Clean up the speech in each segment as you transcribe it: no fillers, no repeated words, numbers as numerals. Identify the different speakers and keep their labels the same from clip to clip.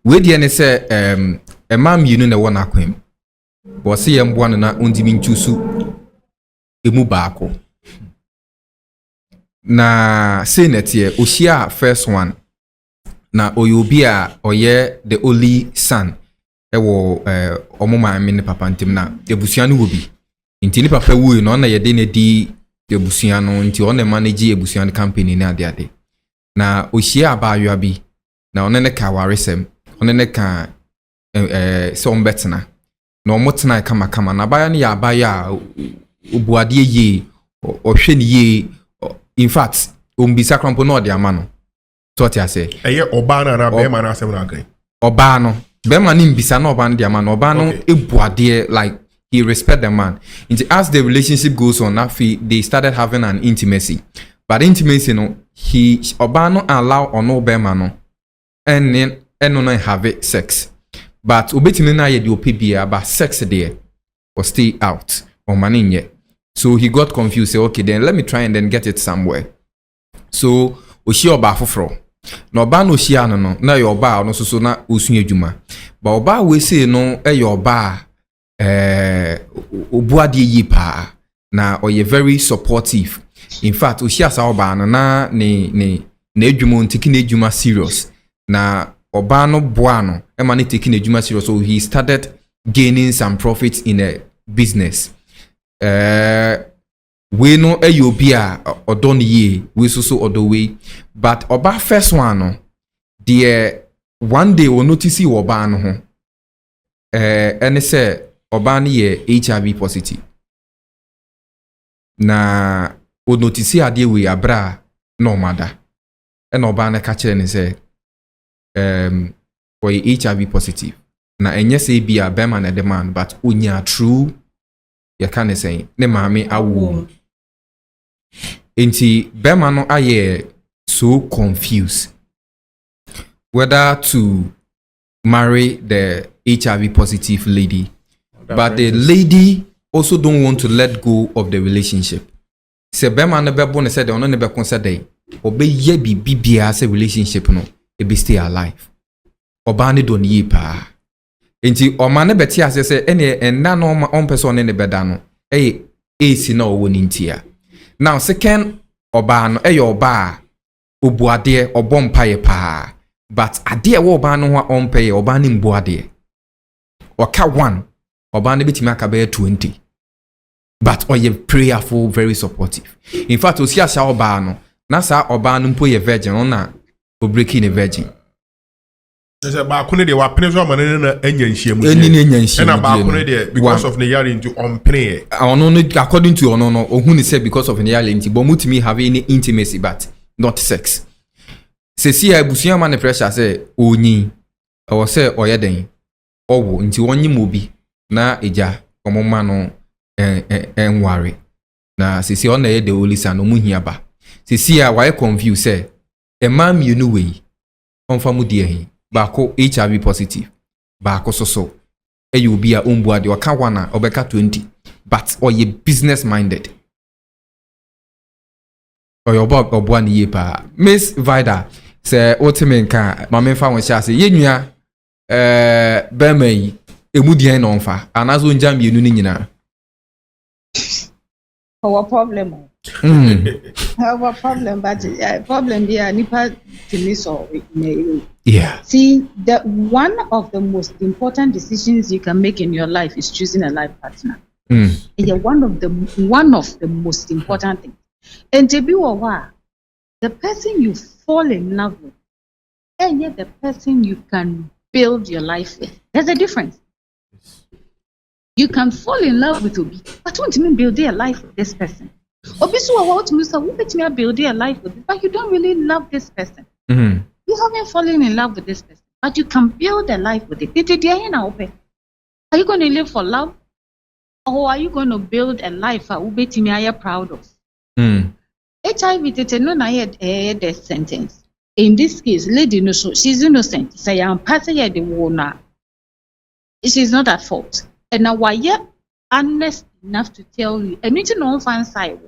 Speaker 1: we dey say a man you know one akwem but see em boa na ondimi nchusu emu baako na say netie ohia first one na oyobi a oye the only son ewo omoma me ne papa ntem na ebusua no wobi nti ni papa wu no na ye de ne di ebusua no nti on manage ebusua no company na ade na ohia abayo bi na on ne ka waresem on ne ka so ombetna na omotna kama na baya ne ya baya obuade ye ohwe ne ye in fact ombisa krampo no de ama no to ti ase
Speaker 2: eye oba na be ma na asem na kan
Speaker 1: oba no be ma ni mbisa na oba no de ama no oba no ebuade like he respect the man. As the relationship goes on, they started having an intimacy. But intimacy, no, he Obano allow or no bemano, and then no have it sex. But obetini na ye di opibia, but sex there or stay out or money yet. So he got confused. Say, okay, then let me try and then get it somewhere. So oshi oba foforo. No ba no shi ano no na your ba no so na osun adwuma. But oba we say no your ba obuade yi pa na oye very supportive. In fact oshia sa oba no na ne adwuma ntiki na adwuma serious na oba no boa no e ma ne taking adwuma serious, so he started gaining some profits in a business. We no obi a odon ye we so odo we, but oba first one no the one day we notice oba no ho ene say oba ni ye HIV positive na o notice ade we abra no mada ene oba na ka kire ne say for HIV positive na enye say bia be man na the man, but onya true ya kan say ne maame awo enti be man no aye so confused whether to marry the HIV positive lady. But the lady also don't want to let go of the relationship. Se bema na bebo ne said ono ne be consider obe ye bibia se relationship no e be stay alive. Oba ne don yi pa. Enti o ma ne beti ase se ene enna no on person ne beda no esi na owo ni ntia. Now second oba no oba obuade obompa ye pa. But ade wo oba no ho ompa ye oba ne mbuade. Oka one oba ne betimi aka be 20, but oye prayerful, very supportive. In fact osia sha oba no na sa oba no mpo ye virgin on na o breaking a virgin.
Speaker 2: Say ba ko ne de wa pene so ma ne na anya nhyiamu
Speaker 1: na
Speaker 2: ba ko ne de because of the year into on pene
Speaker 1: ono no according to ono no ohun ni say because of the year into but mutimi have any intimacy but not sex. Se si abusia ma ne pressure say onyi o say oyeden owo nti wonyi mobi na eja omoma no enware na sisi ona ye de olisa no muhia ba sisi a why confuse say e mam you know we onfa mu die hin ba ko HIV positive ba ko so e you be a ombuade o ka wana obeka 20, but oye business minded oyo obo ni ye pa. Miss Vida say otimen ka mamemfa won sha say yenua bemai emudien no mfa anazo njam mienu ni nyina
Speaker 3: our problem our problem, but problem there nipa timi so
Speaker 1: yeah.
Speaker 3: See, the one of the most important decisions you can make in your life is choosing a life partner. Yeah, one of the most important things. And to be aware, the person you fall in love with and yet the person you can build your life with, there's a difference. You can fall in love with Obi, but what do you mean build a life with this person? Obi so what you say, build a life with, but you don't really love this person. You haven't fallen in love with this person, but you can build a life with it. Are you going to live for love, or are you going to build a life that you are proud of? HIV is a death sentence. In this case, lady no, she's innocent. Say I'm passing the war. She's not at fault. And now why you honest enough to tell you, and it's no fan side.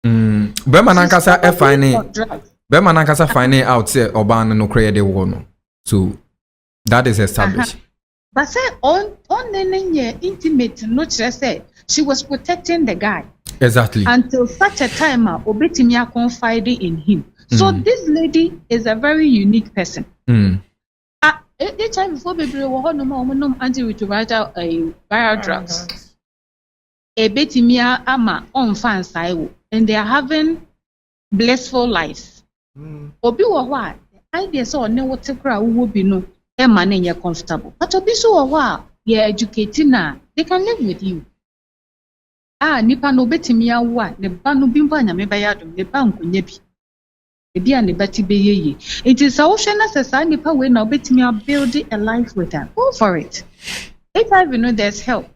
Speaker 1: Bema nankasa e fine. Bema nankasa fine out say oba no create the war no. So That is established.
Speaker 3: But say on the intimate, not just say she was protecting the guy.
Speaker 1: Exactly.
Speaker 3: Until such a time, Obetimia confided in him. So this lady is a very unique person. HIV before baby no antiretroviral viral drugs. Obetimia ama on fan saiwo, and they are having blissful lives. Obi wa the idea so ne what kra wo bi no e ma na comfortable. But obi so wa you educating na they can live with you. Nipa no betimi awa ne ba no bi mpa nyame ba yadom ne ba nkonya bi ebi a ne bati be yeye it is a ocean as a nipa we na betimi build a life with her. Go for it. HIV you know there's help.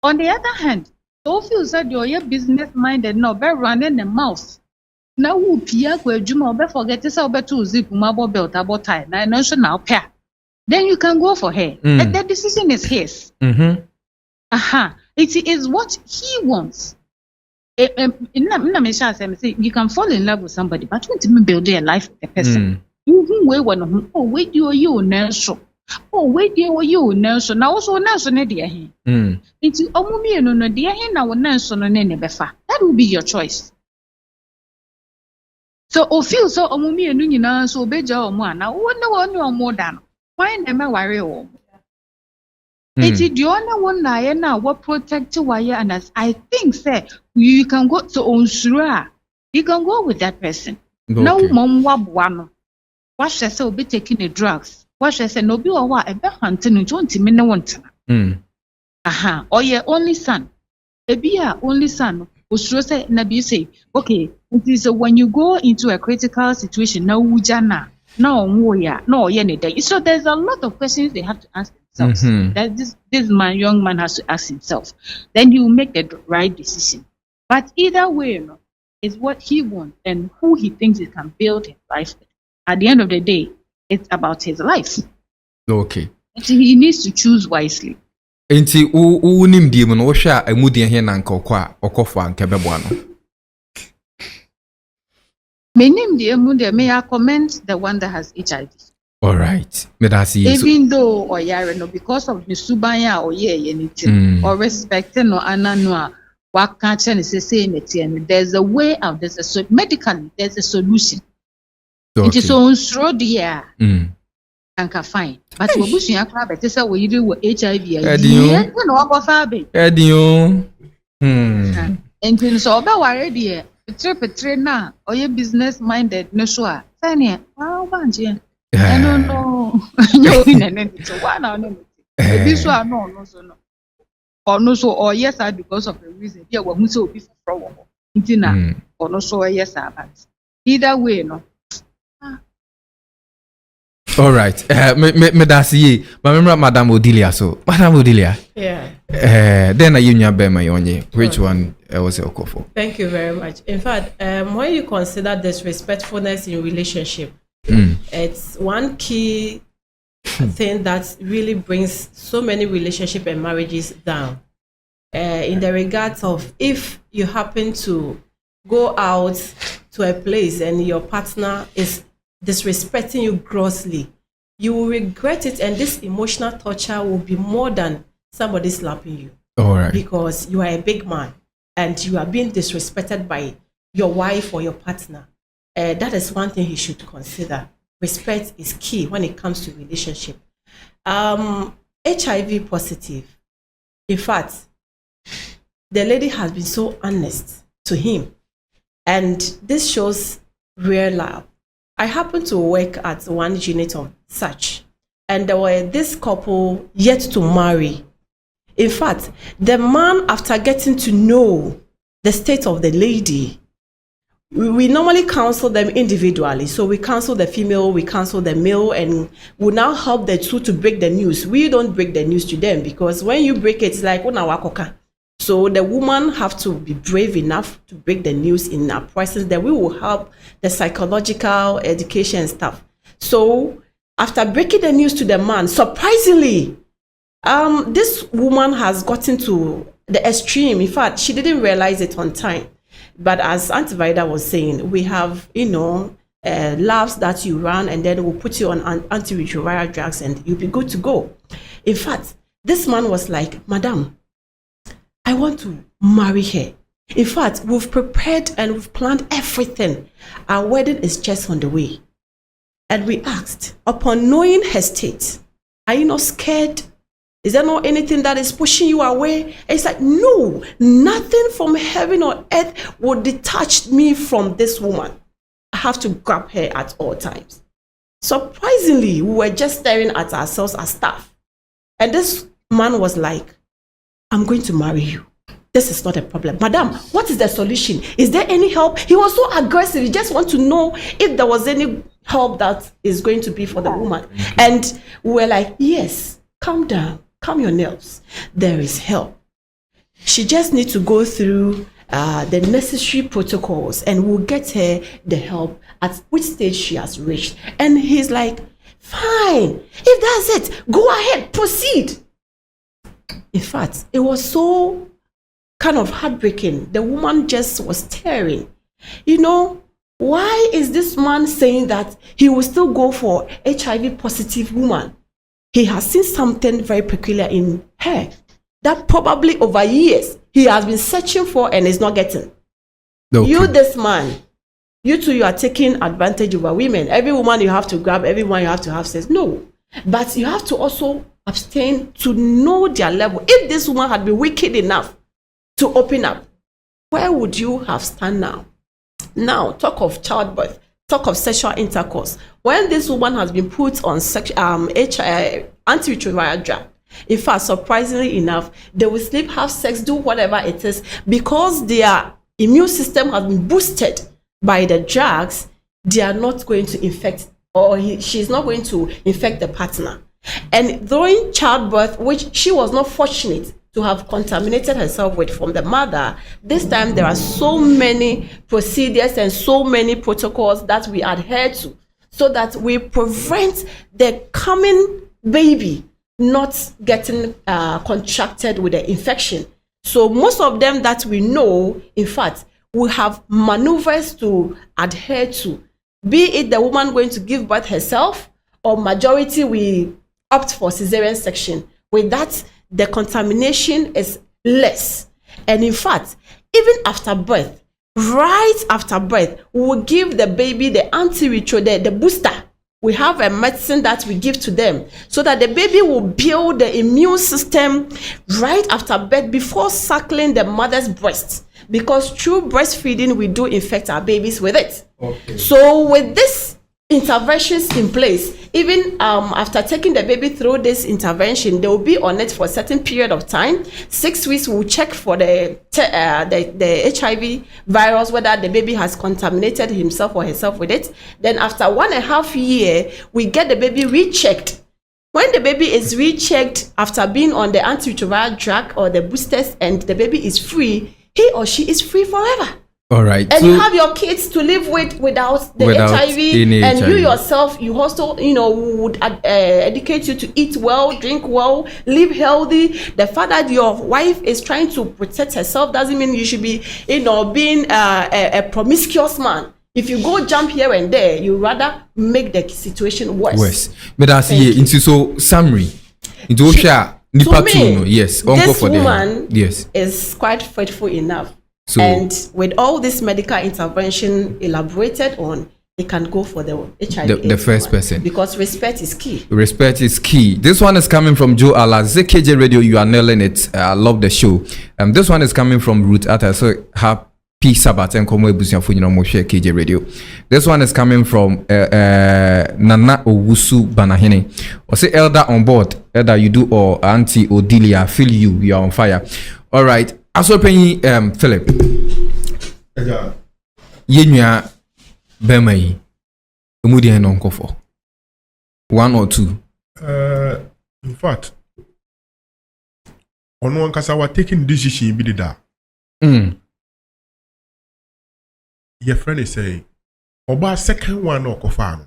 Speaker 3: On the other hand, so feel said you're business minded no be running the mouth na wo pia kwa adwuma be forget say obe to zip mabo belt about tie na no so now pair then you can go for her. The decision is his. It is what he wants. You can fall in love with somebody, but you want to build a life with the person. Wait, you Nelson. Oh, wait, you Nelson. Now, also Nelson, dear. It's Omumi, no, dear, now Nelson and any befa. That will be your choice. So, or feel so Omumi and Nuna, so beja or one. Now, one no more than. Find them a warrior. It's the only one now what protect wire and as I think say you can go to Onsura. You can go with that person. Okay. No mom wabwano. What she say will be taking the drugs. What she say no be or what a be hunting and 20 minutes. Or your only son. A be your only son. Usura say Nabi say, okay, it is when you go into a critical situation, no ujana, no moya, no yenny. So there's a lot of questions they have to ask. That this young man has to ask himself. Then he will make the right decision. But either way, it's what he wants and who he thinks he can build his life with. At the end of the day, it's about his life.
Speaker 1: Okay.
Speaker 3: So he needs to choose wisely.
Speaker 1: Enti unim die mu no wo hwa amudie he na nka okwa okofa nka bebo ano.
Speaker 3: Menim die mu de may I comment the one that has HIV.
Speaker 1: All right.
Speaker 3: Even though or yare no because of the subanya or anything or respecting no ananua what can't say anything. There's a way out. Medically there's a solution. Okay. It is on through the air. And can find. But we wish you crab it is a way you do with HIV. And so about already a trip trainer or your business minded no sure. Fine. I don't know. No, this one no. Or no so or yes, I because of the reason. Yeah, we so be from or no so yes, but either way, no.
Speaker 1: All right. Me that's ye. But remember Madame Odilia so. Madame Odilia.
Speaker 4: Yeah.
Speaker 1: Then you nya be my onye. Which one was it for?
Speaker 4: Thank you very much. In fact, when you consider disrespectfulness in relationship, it's one key thing that really brings so many relationships and marriages down. In the regards of if you happen to go out to a place and your partner is disrespecting you grossly, you will regret it, and this emotional torture will be more than somebody slapping you.
Speaker 1: All right.
Speaker 4: Because you are a big man and you are being disrespected by your wife or your partner. That is one thing he should consider. Respect is key when it comes to relationship. HIV positive. In fact, the lady has been so honest to him, and this shows real love. I happened to work at one unit of such, and there were this couple yet to marry. In fact, the man, after getting to know the state of the lady, we normally counsel them individually. So we counsel the female, we counsel the male, and we now help the two to break the news. We don't break the news to them, because when you break it, it's like, so the woman have to be brave enough to break the news in our presence. Then we will help the psychological education stuff. So after breaking the news to the man, surprisingly, this woman has gotten to the extreme. In fact, she didn't realize it on time. But as Auntie Vida was saying, we have, labs that you run, and then we'll put you on antiretroviral drugs and you'll be good to go. In fact, this man was like, Madam, I want to marry her. In fact, we've prepared and we've planned everything. Our wedding is just on the way. And we asked, upon knowing her state, are you not scared? Is there not anything that is pushing you away? And it's like, no, nothing from heaven or earth will detach me from this woman. I have to grab her at all times. Surprisingly, we were just staring at ourselves as staff. And this man was like, I'm going to marry you. This is not a problem. Madam, what is the solution? Is there any help? He was so aggressive. He just want to know if there was any help that is going to be for the woman. And we were like, yes, calm down, calm your nerves. There is help. She just needs to go through the necessary protocols and we'll get her the help at which stage she has reached. And he's like, fine, if that's it, go ahead, proceed. In fact, it was so kind of heartbreaking. The woman just was tearing. You know, why is this man saying that he will still go for HIV positive woman? He has seen something very peculiar in her that probably over years he has been searching for and is not getting. Okay. You, this man, you too, you are taking advantage over women. Every woman you have to grab, every woman you have to have sex. No. But you have to also abstain to know their level. If this woman had been wicked enough to open up, where would you have stand now? Now, talk of childbirth, talk of sexual intercourse. When this woman has been put on antiretroviral drug, in fact, surprisingly enough, they will sleep, have sex, do whatever it is, because their immune system has been boosted by the drugs. They are not going to infect, or she's not going to infect the partner. And during childbirth, which she was not fortunate to have contaminated herself with from the mother, this time there are so many procedures and so many protocols that we adhere to so that we prevent the coming baby not getting contracted with the infection. So most of them that we know, in fact, we have maneuvers to adhere to, be it the woman going to give birth herself, or majority we opt for cesarean section. With that, the contamination is less. And in fact, even after birth, right after birth, we will give the baby the antiretroviral, the booster. We have a medicine that we give to them so that the baby will build the immune system right after birth before suckling the mother's breast. Because through breastfeeding, we do infect our babies with it. Okay. So with this interventions in place, even after taking the baby through this intervention, they will be on it for a certain period of time. 6 weeks, we'll check for the HIV virus, whether the baby has contaminated himself or herself with it. Then after 1.5 years, we get the baby rechecked. When the baby is rechecked after being on the antiretroviral drug or the boosters and the baby is free, he or she is free forever.
Speaker 1: All right.
Speaker 4: And so you have your kids to live without the HIV, and HIV. You yourself, you also, would educate you to eat well, drink well, live healthy. The fact that your wife is trying to protect herself doesn't mean you should be, being a promiscuous man. If you go jump here and there, you rather make the situation worse.
Speaker 1: But that's here into so summary. Into to me, yes,
Speaker 4: this woman is quite faithful enough. So, and with all this medical intervention elaborated on, they can go for the HIV.
Speaker 1: The first person.
Speaker 4: Because respect is key.
Speaker 1: Respect is key. This one is coming from Joe Ala. kjradio, you are nailing it. I love the show. This one is coming from Ruth Atta. So happy Sabbath and come with kjradio. This one is coming from Nana Owusu Banahene. Or say elder on board. Elder you do or Auntie Odilia. Feel you are on fire. All right. Aso penyi Philip. Yenua bema yi. Emudi hen onkofo. 1 or 2.
Speaker 2: In fact, ono ankasa wa taking decision bi da. Your friend is saying, oba second one okofa no.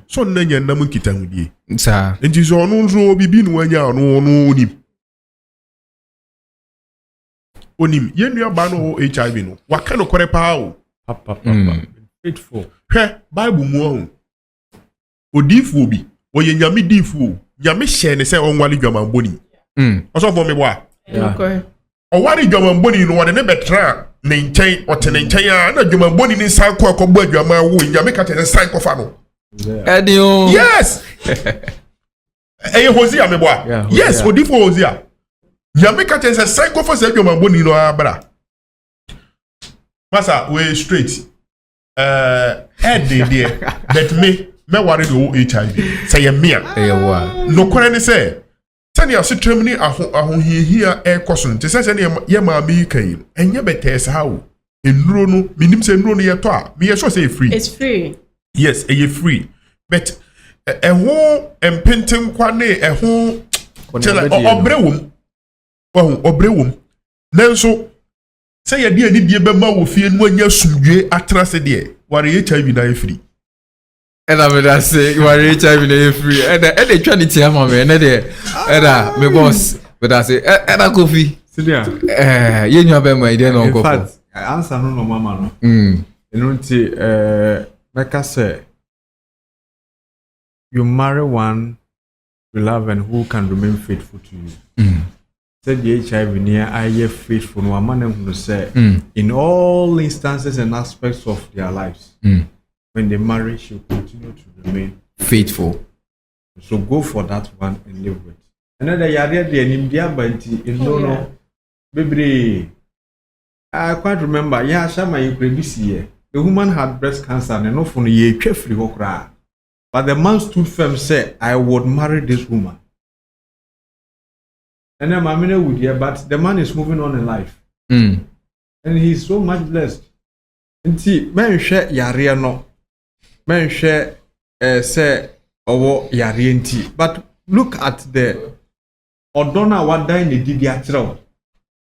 Speaker 2: So nanya nam nkita hudie.
Speaker 1: Sa.
Speaker 2: Enti so ono nso bibi no anya ono onim. Onim yenua ba no HIV no waka no kore pa o.
Speaker 5: Faithful.
Speaker 2: hwɛ bible mu ɔho odiifoɔ bi ɔyɛ nyame diifoɔ nyame hyɛ ne sɛ ɔnwale dwamambɔni ɔsɔfoɔ mebɔ a
Speaker 4: Okay.
Speaker 2: ɔware dwamambɔni no wɔde ne bɛtena ne nkyɛn ɔte ne nkyɛn a na dwamambɔni ne nsan kɔ akɔbɔ adwama wo nyame ka kyerɛ ne nsan kɔfa no
Speaker 1: Eddie, oh.
Speaker 2: yes ɛyɛ Hosea mebɔ a
Speaker 5: Yeah,
Speaker 2: yes
Speaker 5: Hosea.
Speaker 2: odiifoɔ Hosea nyame ka kyerɛ sɛ san kɔfa sɛ dwamambɔni no abra masa we straight deɛ but me mɛware de wo HIV sɛ yɛ mmea nokorɛ ne sɛ sɛnea asetram ne ahohiahia ɛrekɔ so no nti sɛ sɛnea yɛ maame yi ka yi no ɛnyɛ bɛtɛɛ saa o nnuro no menim sɛ nnuro no yɛtɔ a meyɛ sure sɛ yɛ free
Speaker 4: It's free.
Speaker 2: yes ɛyɛ free but ɛho mpentenkwa ne ɛho kyɛlɛ ɔbrɛ wom wahu ɔbrɛ wom nanso sɛ yɛde anidie bɛma wɔ fie no anya asomdwe atena se deɛ ware HIV na yɛ free
Speaker 1: ɛna meda se ware HIV na yɛ free ɛna twa ne tia ma me ɛnɛ deɛ ɛna me boss meda se ɛna Kofi
Speaker 5: Senior.
Speaker 1: yɛ nwa bɛma ide na
Speaker 5: In
Speaker 1: ɔnkɔfo
Speaker 5: fact, answer no mama no. Ɛno nti mɛka sɛ you marry one you love and who can remain faithful to you. Said the HIV near I faithful no man who say in all instances and aspects of their lives. When they marry, she'll continue to remain
Speaker 1: faithful.
Speaker 5: So go for that one and live with. Another yard the Nimdia Banti in no baby. I quite remember, yeah, Shama Ukraine. The woman had breast cancer and often ye free okra. But the man stood firm, said, I would marry this woman. And then Mamina would hear, but the man is moving on in life. And he's so much blessed. And see, men share Yaria no. Men share say owo Yarienti. But look at the Odona Wada in the Didiatro.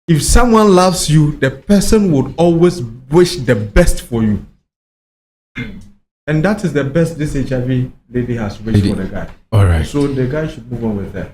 Speaker 5: If someone loves you, the person would always wish the best for you. And that is the best this HIV lady has wished for the guy.
Speaker 1: All right.
Speaker 5: So the guy should move on with her.